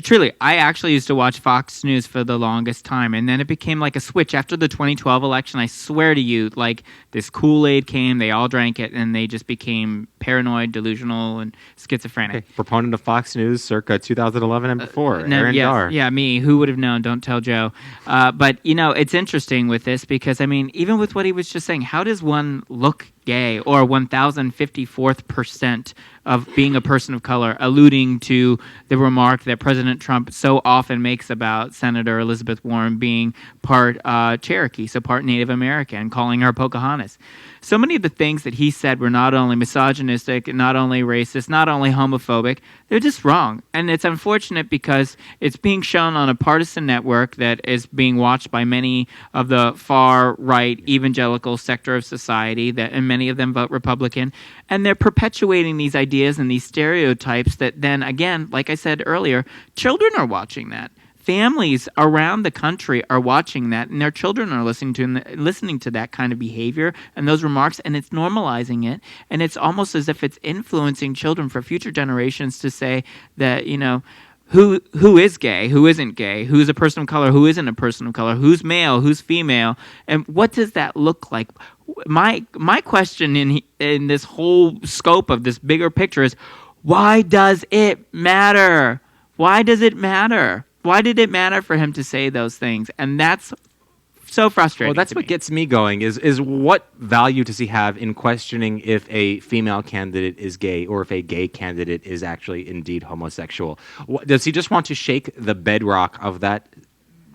truly, I actually used to watch Fox News for the longest time, and then it became like a switch after the 2012 election. I swear to you, like this Kool-Aid came, they all drank it, and they just became paranoid, delusional, and schizophrenic. Okay. Proponent of Fox News circa 2011 and before, Aaron Dar. Yeah, me. Who would have known? Don't tell Joe. But, it's interesting with this because, even with what he was just saying, how does one look gay or 1054th percent of being a person of color, alluding to the remark that President Trump so often makes about Senator Elizabeth Warren being part Cherokee, so part Native American, calling her Pocahontas. So many of the things that he said were not only misogynistic, not only racist, not only homophobic, they're just wrong. And it's unfortunate because it's being shown on a partisan network that is being watched by many of the far-right evangelical sector of society, and many of them vote Republican. And they're perpetuating these ideas and these stereotypes that then, again, like I said earlier, children are watching that. Families around the country are watching that, and their children are listening to that kind of behavior and those remarks, and it's normalizing it. And it's almost as if it's influencing children for future generations to say that, who is gay, who isn't gay, who's a person of color, who isn't a person of color, who's male, who's female, and what does that look like? My question in this whole scope of this bigger picture is, why does it matter? Why does it matter? Why did it matter for him to say those things? And that's so frustrating. Well, that's what gets me going is what value does he have in questioning if a female candidate is gay or if a gay candidate is actually indeed homosexual? Does he just want to shake the bedrock of that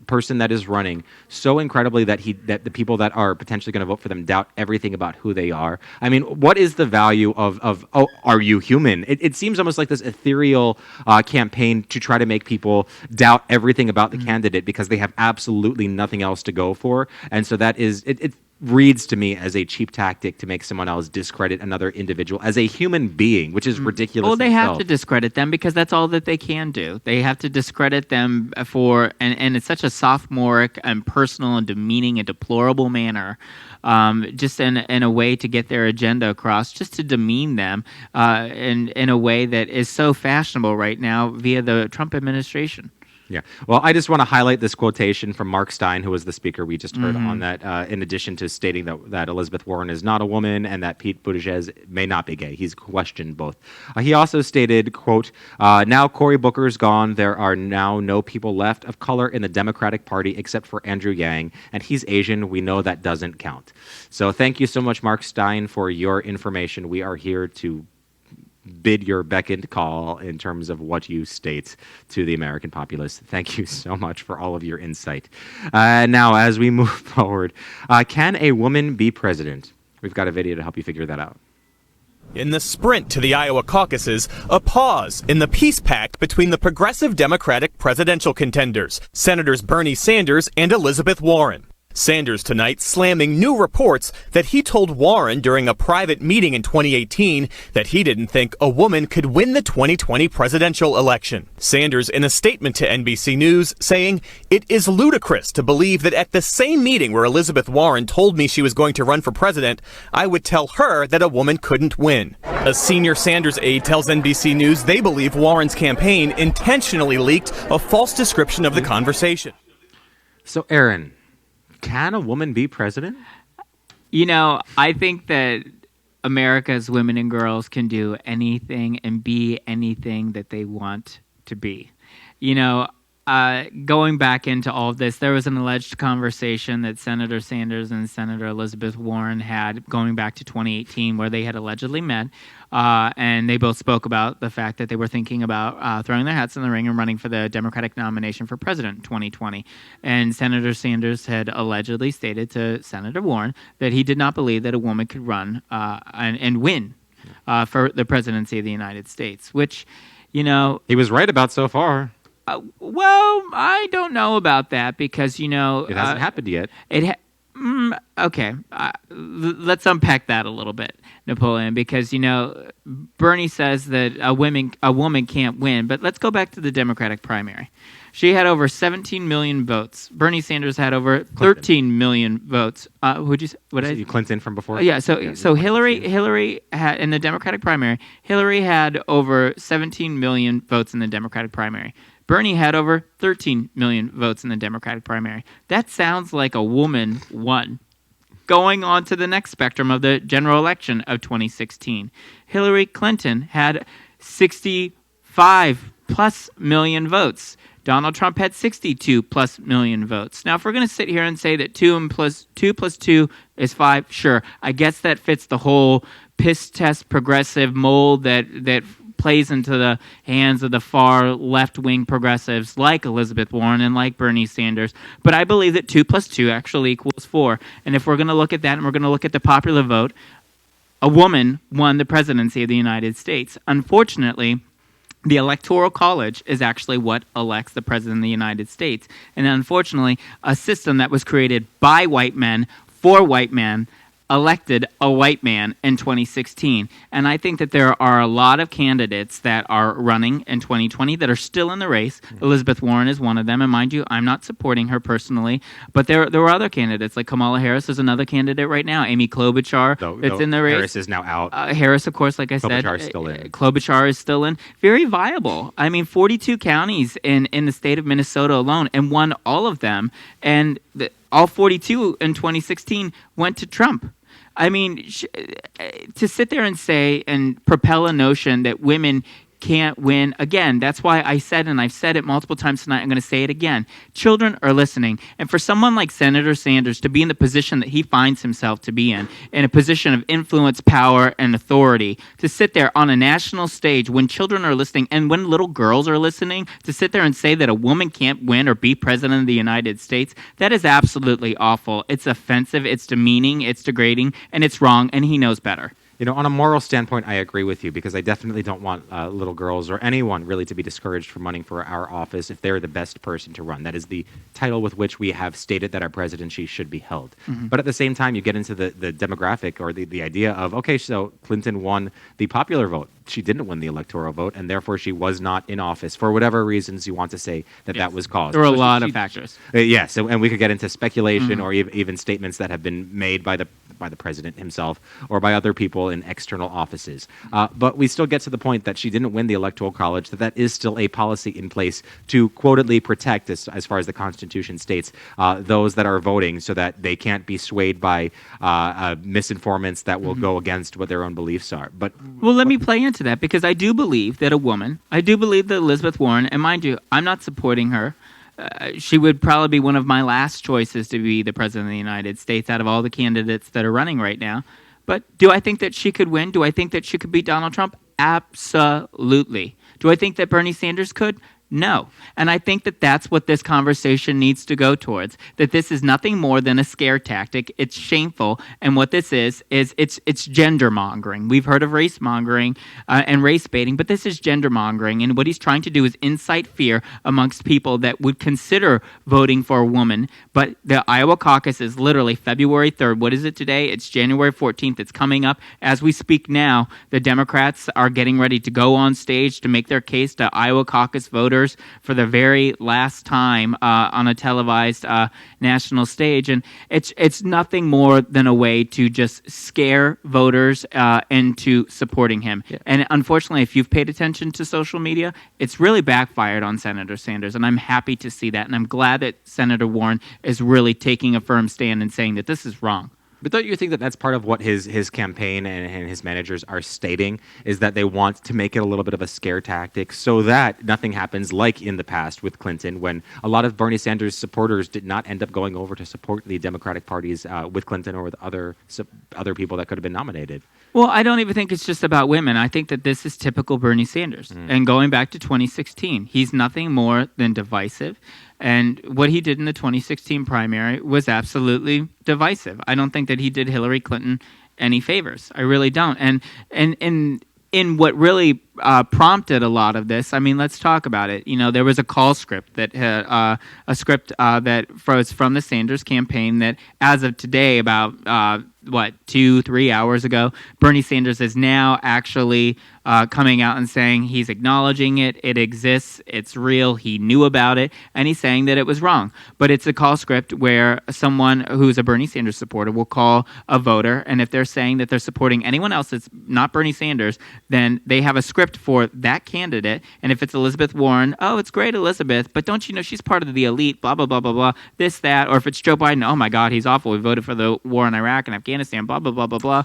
person that is running so incredibly that the people that are potentially going to vote for them doubt everything about who they are? I mean, what is the value of are you human? It seems almost like this ethereal campaign to try to make people doubt everything about the candidate because they have absolutely nothing else to go for. And so that is, it reads to me as a cheap tactic to make someone else discredit another individual as a human being, which is ridiculous. Well, they have to discredit them because that's all that they can do. They have to discredit them and it's such a sophomoric and personal and demeaning and deplorable manner, just in a way to get their agenda across, just to demean them in a way that is so fashionable right now via the Trump administration. Yeah. Well, I just want to highlight this quotation from Mark Stein, who was the speaker we just heard on that, in addition to stating that Elizabeth Warren is not a woman and that Pete Buttigieg may not be gay. He's questioned both. He also stated, quote, now Cory Booker's gone. There are now no people left of color in the Democratic Party except for Andrew Yang, and he's Asian. We know that doesn't count. So thank you so much, Mark Stein, for your information. We are here to bid your beck and call in terms of what you state to the American populace. Thank you so much for all of your insight. Now, as we move forward, can a woman be president? We've got a video to help you figure that out. In the sprint to the Iowa caucuses, a pause in the peace pact between the progressive Democratic presidential contenders, Senators Bernie Sanders and Elizabeth Warren. Sanders tonight slamming new reports that he told Warren during a private meeting in 2018 that he didn't think a woman could win the 2020 presidential election. Sanders in a statement to NBC News saying, "It is ludicrous to believe that at the same meeting where Elizabeth Warren told me she was going to run for president, I would tell her that a woman couldn't win." A senior Sanders aide tells NBC News they believe Warren's campaign intentionally leaked a false description of the conversation. So, Aaron, can a woman be president? I think that America's women and girls can do anything and be anything that they want to be. going back into all of this, there was an alleged conversation that Senator Sanders and Senator Elizabeth Warren had going back to 2018 where they had allegedly met, and they both spoke about the fact that they were thinking about throwing their hats in the ring and running for the Democratic nomination for president in 2020. And Senator Sanders had allegedly stated to Senator Warren that he did not believe that a woman could run and win for the presidency of the United States, which, you know... He was right about so far. Well, I don't know about that because, you know... It hasn't happened yet. Okay. Let's unpack that a little bit, Napoleon, because, you know, Bernie says that a woman can't win. But let's go back to the Democratic primary. She had over 17 million votes. Bernie Sanders had over 13 million votes. Who'd you say? Clinton from before? Yeah, so Hillary had, in the Democratic primary, Hillary had over 17 million votes in the Democratic primary. Bernie had over 13 million votes in the Democratic primary. That sounds like a woman won. Going on to the next spectrum of the general election of 2016. Hillary Clinton had 65 plus million votes. Donald Trump had 62 plus million votes. Now, if we're going to sit here and say that 2 plus 2 is 5, sure. I guess that fits the whole piss test progressive mold that plays into the hands of the far left-wing progressives like Elizabeth Warren and like Bernie Sanders. But I believe that 2 plus 2 actually equals 4. And if we're going to look at that and we're going to look at the popular vote, a woman won the presidency of the United States. Unfortunately, the Electoral College is actually what elects the President of the United States. And unfortunately, a system that was created by white men for white men elected a white man in 2016. And I think that there are a lot of candidates that are running in 2020 that are still in the race. Elizabeth Warren is one of them. And mind you, I'm not supporting her personally. But there were other candidates, like Kamala Harris is another candidate right now. Amy Klobuchar that's in the race. Harris is now out. Harris, of course, like I said. Klobuchar is still in. Klobuchar is still in. Very viable. I mean, 42 counties in the state of Minnesota alone and won all of them. And all 42 in 2016 went to Trump. I mean, to sit there and say and propel a notion that women can't win, again, that's why I said, and I've said it multiple times tonight, I'm going to say it again, children are listening. And for someone like Senator Sanders to be in the position that he finds himself to be in a position of influence, power, and authority, to sit there on a national stage when children are listening and when little girls are listening, to sit there and say that a woman can't win or be president of the United States, that is absolutely awful. It's offensive, it's demeaning, it's degrading, and it's wrong, and he knows better. You know, on a moral standpoint, I agree with you because I definitely don't want little girls or anyone really to be discouraged from running for our office if they're the best person to run. That is the title with which we have stated that our presidency should be held. Mm-hmm. But at the same time, you get into the demographic or the idea of, okay, so Clinton won the popular vote. She didn't win the electoral vote, and therefore she was not in office for whatever reasons you want to say that was caused. There were a lot of factors. Yes, and we could get into speculation or even statements that have been made by the president himself or by other people in external offices. But we still get to the point that she didn't win the Electoral College, that is still a policy in place to quotedly protect, as far as the Constitution states, those that are voting so that they can't be swayed by misinformants that will go against what their own beliefs are. Well, let me play into that because I do believe that Elizabeth Warren, and mind you, I'm not supporting her. She would probably be one of my last choices to be the president of the United States out of all the candidates that are running right now. But do I think that she could win? Do I think that she could beat Donald Trump? Absolutely. Do I think that Bernie Sanders could? No. And I think that that's what this conversation needs to go towards, that this is nothing more than a scare tactic. It's shameful. And what this is it's gender mongering. We've heard of race mongering and race baiting, but this is gender mongering. And what he's trying to do is incite fear amongst people that would consider voting for a woman. But the Iowa caucus is literally February 3rd. What is it today? It's January 14th. It's coming up. As we speak now, the Democrats are getting ready to go on stage to make their case to Iowa caucus voters for the very last time on a televised national stage. And it's nothing more than a way to just scare voters into supporting him. Yeah. And unfortunately, if you've paid attention to social media, it's really backfired on Senator Sanders. And I'm happy to see that. And I'm glad that Senator Warren is really taking a firm stand and saying that this is wrong. But don't you think that that's part of what his campaign and his managers are stating, is that they want to make it a little bit of a scare tactic so that nothing happens like in the past with Clinton, when a lot of Bernie Sanders supporters did not end up going over to support the Democratic parties with Clinton or with other people that could have been nominated? Well, I don't even think it's just about women. I think that this is typical Bernie Sanders. And going back to 2016, he's nothing more than divisive. And what he did in the 2016 primary was absolutely divisive. I don't think that he did Hillary Clinton any favors. I really don't. And in what really prompted a lot of this, I mean, let's talk about it. You know, there was a call script that had a script that was from the Sanders campaign that, as of today, about 2-3 hours ago, Bernie Sanders is now actually coming out and saying he's acknowledging it. It exists. It's real. He knew about it, and he's saying that it was wrong. But it's a call script where someone who's a Bernie Sanders supporter will call a voter, and if they're saying that they're supporting anyone else that's not Bernie Sanders, then they have a script for that candidate. And if it's Elizabeth Warren, oh, it's great, Elizabeth, but don't you know she's part of the elite, blah, blah, blah, blah, blah, this, that. Or if it's Joe Biden, oh, my God, he's awful. We voted for the war in Iraq and Afghanistan, blah, blah, blah, blah, blah.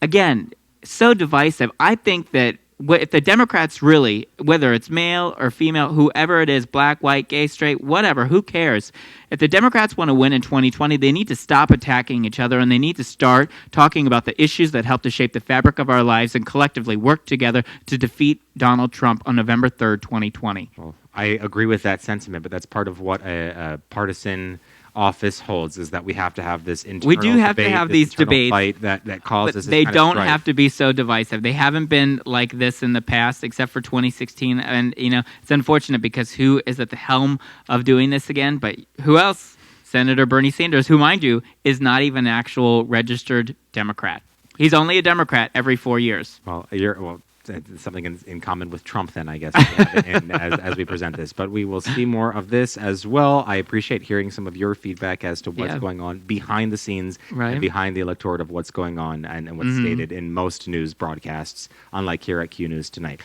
Again, so divisive. I think that if the Democrats really, whether it's male or female, whoever it is, black, white, gay, straight, whatever, who cares? If the Democrats want to win in 2020, they need to stop attacking each other, and they need to start talking about the issues that help to shape the fabric of our lives and collectively work together to defeat Donald Trump on November 3rd, 2020. Well, I agree with that sentiment, but that's part of what a partisan office holds, is that we have to have this internal we do have debate, to have this these internal debates fight that causes but this they kind of don't strife. have to be so divisive. They haven't been like this in the past, except for 2016. And you know, it's unfortunate because who is at the helm of doing this again? But who else? Senator Bernie Sanders, who, mind you, is not even an actual registered Democrat. He's only a Democrat every 4 years. Well, something in common with Trump, then, I guess, as we present this. But we will see more of this as well. I appreciate hearing some of your feedback as to what's going on behind the scenes and behind the electorate of what's going on and what's stated in most news broadcasts, unlike here at Q News Tonight.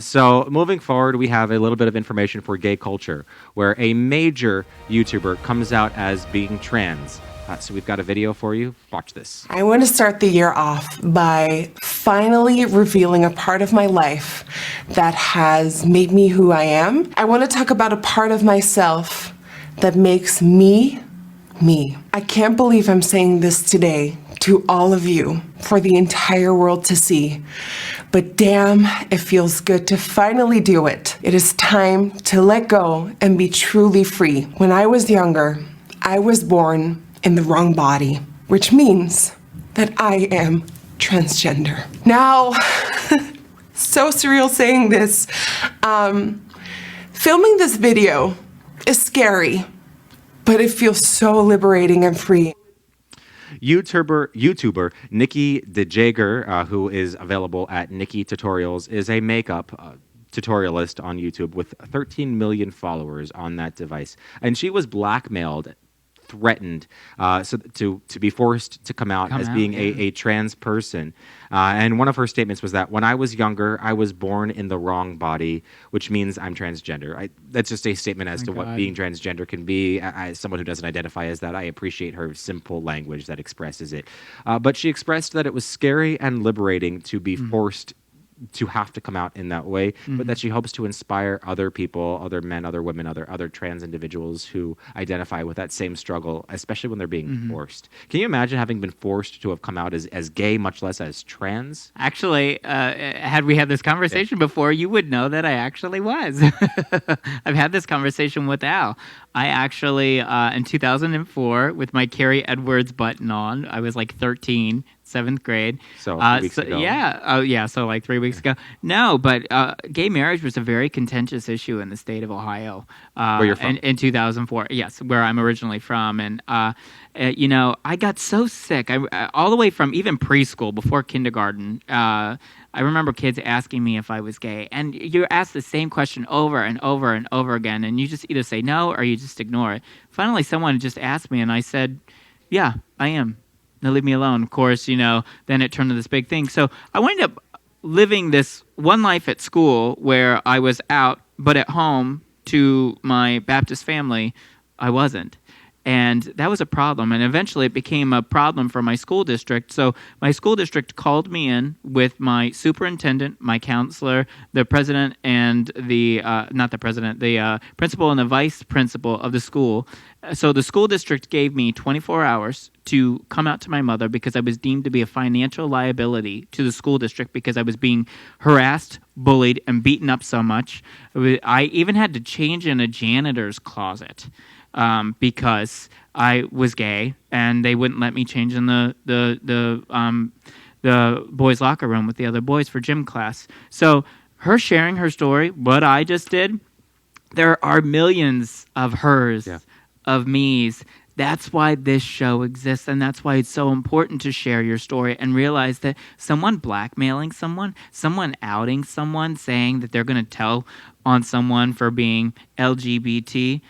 So moving forward, we have a little bit of information for gay culture, where a major YouTuber comes out as being trans. So we've got a video for you. Watch this. I want to start the year off by finally revealing a part of my life that has made me who I am. I want to talk about a part of myself that makes me, me. I can't believe I'm saying this today to all of you, for the entire world to see. But damn, it feels good to finally do it. It is time to let go and be truly free. When I was younger, I was born in the wrong body, which means that I am transgender. Now, so surreal saying this. Filming this video is scary, but it feels so liberating and free. YouTuber Nikki DeJager, who is available at NikkieTutorials, is a makeup tutorialist on YouTube with 13 million followers on that device. And she was blackmailed, threatened to be forced to come out as being a trans person. And one of her statements was that when I was younger, I was born in the wrong body, which means I'm transgender. That's just a statement as to what being transgender can be. As someone who doesn't identify as that, I appreciate her simple language that expresses it. But she expressed that it was scary and liberating to be forced to have to come out in that way, but that she hopes to inspire other people, other men, other women, other trans individuals who identify with that same struggle, especially when they're being forced. Can you imagine having been forced to have come out as gay, much less as trans? Actually, had we had this conversation before, you would know that I actually was. I've had this conversation with Al. I actually, in 2004, with my Carrie Edwards button on, I was like 13, 7th grade. So 3 weeks ago. Yeah. Oh, yeah. So like 3 weeks ago. No, but gay marriage was a very contentious issue in the state of Ohio. Where you're from? In 2004. Yes, where I'm originally from. And, you know, I got so sick. All the way from even preschool, before kindergarten, I remember kids asking me if I was gay. And you're asked the same question over and over and over again. And you just either say no or you just ignore it. Finally, someone just asked me, and I said, yeah, I am. Now leave me alone. Of course, you know, then it turned to this big thing. So I wound up living this one life at school where I was out, but at home to my Baptist family, I wasn't. And that was a problem. And eventually it became a problem for my school district. So my school district called me in with my superintendent, my counselor, the president, and the principal and the vice principal of the school. So the school district gave me 24 hours to come out to my mother because I was deemed to be a financial liability to the school district because I was being harassed, bullied, and beaten up so much. I even had to change in a janitor's closet because I was gay, and they wouldn't let me change in the boys' locker room with the other boys for gym class. So her sharing her story, what I just did, there are millions of hers, of me's. That's why this show exists, and that's why it's so important to share your story and realize that someone blackmailing someone outing someone, saying that they're going to tell on someone for being LGBT,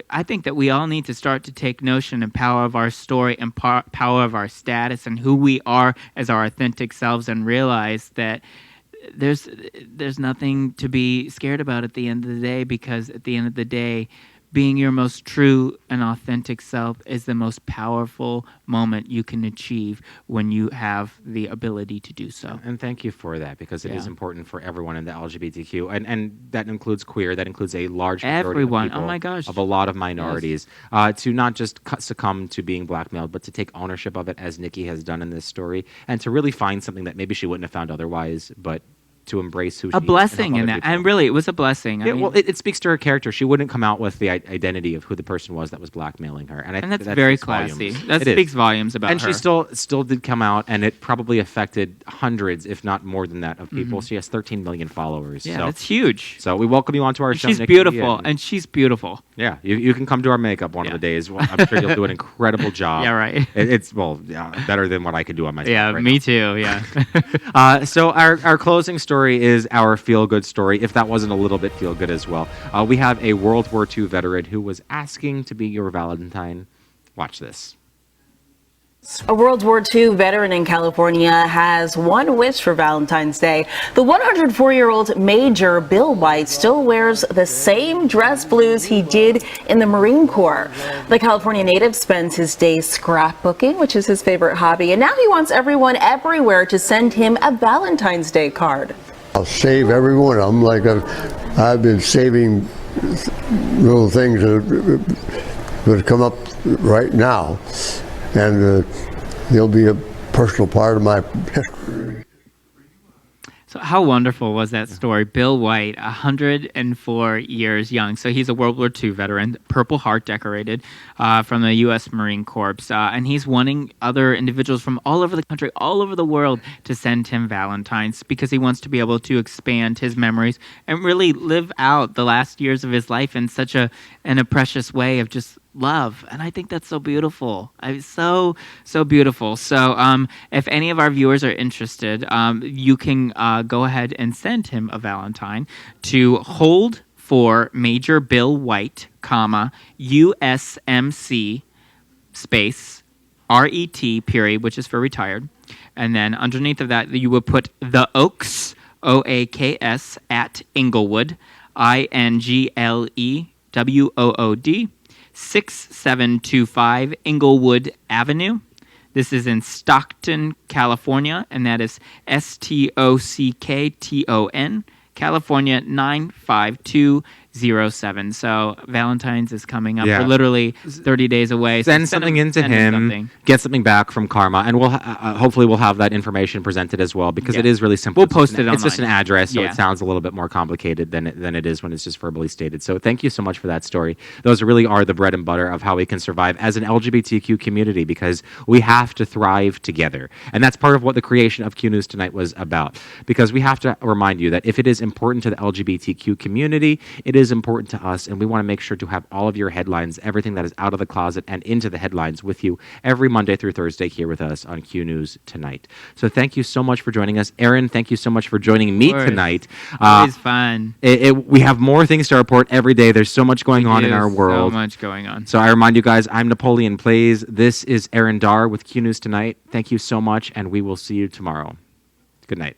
I think that we all need to start to take notion and power of our story and power of our status and who we are as our authentic selves, and realize that there's nothing to be scared about at the end of the day, because at the end of the day, being your most true and authentic self is the most powerful moment you can achieve when you have the ability to do so. And thank you for that, because it is important for everyone in the LGBTQ, and that includes queer, that includes a large majority everyone. Of people, oh my gosh, of a lot of minorities, to not just succumb to being blackmailed, but to take ownership of it, as Nikki has done in this story, and to really find something that maybe she wouldn't have found otherwise, but to embrace who she is. A blessing in that. And really, it was a blessing. I mean, well, it speaks to her character. She wouldn't come out with the identity of who the person was that was blackmailing her. And that's very classy. Volumes. That speaks volumes about her. And she still did come out, and it probably affected hundreds, if not more than that, of people. She has 13 million followers. Yeah, that's huge. So we welcome you onto our show, She's Nikki, beautiful, and she's beautiful. Yeah, you can come to our makeup one of the days. Well, I'm sure you'll do an incredible job. Yeah, right. It's better than what I could do on myself. Yeah, right me now. too. Yeah. So our closing story is our feel-good story, if that wasn't a little bit feel-good as well. We have a World War II veteran who was asking to be your Valentine. Watch this. A World War II veteran in California has one wish for Valentine's Day. The 104-year-old Major Bill White still wears the same dress blues he did in the Marine Corps. The California native spends his days scrapbooking, which is his favorite hobby, and now he wants everyone everywhere to send him a Valentine's Day card. I'll save every one of them, like I've been saving little things that come up right now, and they'll be a personal part of my history. So how wonderful was that story? Bill White, 104 years young. So he's a World War II veteran, Purple Heart decorated from the U.S. Marine Corps. And he's wanting other individuals from all over the country, all over the world, to send him Valentines, because he wants to be able to expand his memories and really live out the last years of his life in such a precious way of just love. And I think that's so beautiful. So beautiful. So if any of our viewers are interested, you can go ahead and send him a Valentine to Hold for Major Bill White, USMC space RET period, which is for retired. And then underneath of that, you would put the Oaks, OAKS, at Inglewood, INGLEWOOD, 6725 Inglewood Avenue. This is in Stockton, California, and that is STOCKTON, California 95207. So Valentine's is coming up. We're literally 30 days away. Send something into him, get something back from Karma, and we'll hopefully we'll have that information presented as well, because it is really simple. We'll post it online. It's just an address, so it sounds a little bit more complicated than it is when it's just verbally stated. So thank you so much for that story. Those really are the bread and butter of how we can survive as an LGBTQ community, because we have to thrive together. And that's part of what the creation of Q News Tonight was about, because we have to remind you that if it is important to the LGBTQ community, it is important to us, and we want to make sure to have all of your headlines, everything that is out of the closet and into the headlines, with you every Monday through Thursday here with us on Q News Tonight. So thank you so much for joining us. Aaron, thank you so much for joining me tonight. Always fun. We have more things to report every day. There's so much going on in our world. So much going on. So I remind you guys, I'm Napoleon Plays. This is Aaron Dar with Q News Tonight. Thank you so much, and we will see you tomorrow. Good night.